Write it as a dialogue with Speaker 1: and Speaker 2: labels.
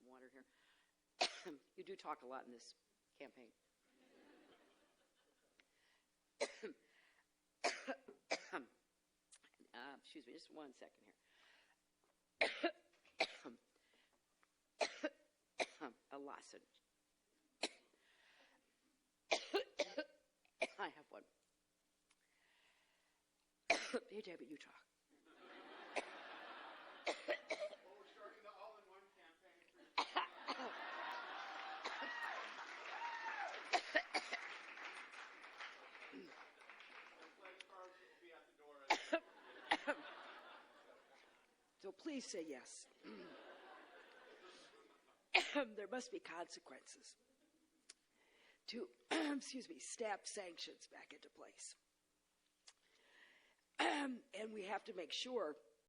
Speaker 1: some water here. You do talk a lot in this campaign. Excuse me, just 1 second here. A lozenge. I have one. Hey, Debbie, you talk.
Speaker 2: Well, we're starting the all-in-one campaign. The pledge cards will be at the door.
Speaker 1: So please say yes. There must be consequences to, snap sanctions back into place. And we have to make sure